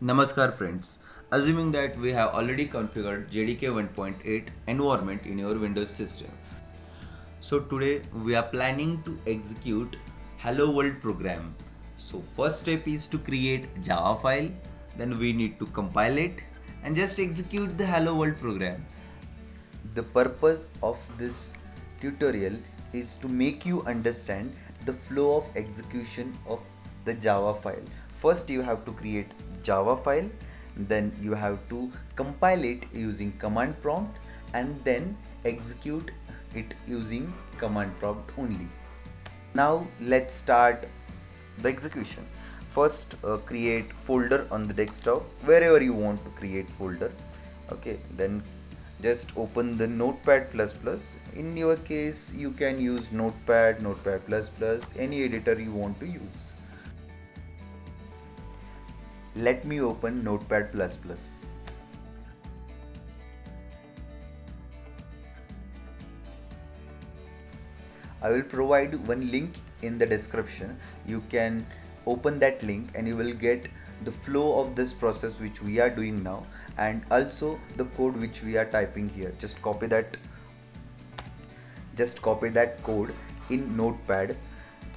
Namaskar friends. Assuming that we have already configured JDK 1.8 environment in your Windows system. So today we are planning to execute Helloworld program. So first step is to create Java file, then we need to compile it and just execute the Helloworld program. The purpose of this tutorial is to make you understand the flow of execution of the Java file. First you have to create Java file, then you have to compile it using command prompt and then execute it using command prompt only. Now let's start the execution. First create folder on the desktop wherever you want to create folder. Okay, then just open the notepad++. In your case you can use notepad, notepad++, any editor you want to use. Let me open notepad++. I will provide one link in the description. You can open that link and you will get the flow of this process which we are doing now and also the code which we are typing here. Just copy that code in notepad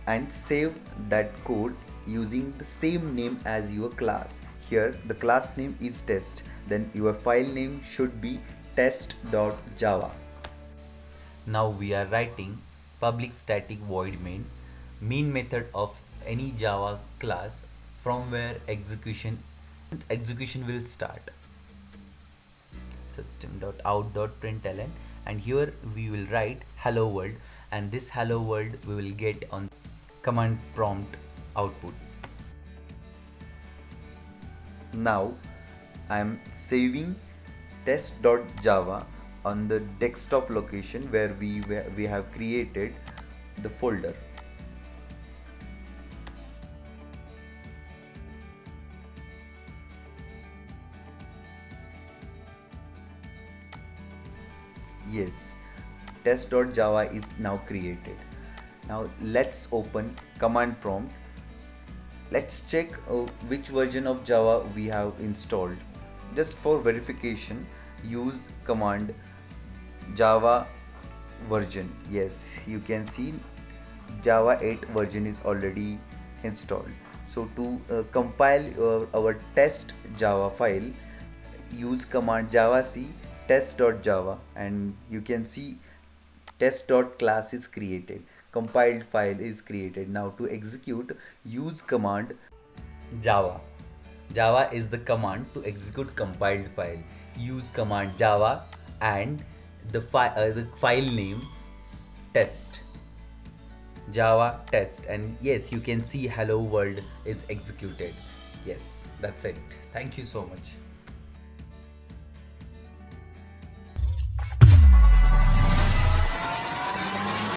and save that code using the same name as your class. Here the class name is test, then your file name should be test.java. Now we are writing public static void main method of any Java class from where execution will start. System.out.println, and here we will write hello world, and this hello world we will get on command prompt output. Now I am saving test.java on the desktop location where we have created the folder. Yes, test.java is now created. Now let's open command prompt. Let's check which version of Java we have installed. Just for verification, use command Java version. Yes, you can see Java 8 version is already installed. So to compile our test Java file, use command javac test.java and you can see test.class is created, compiled file is created. Now to execute, use command java. Java is the command to execute compiled file. Use command java and the file name test, java test, and yes, you can see hello world is executed. Yes, that's it. Thank you so much.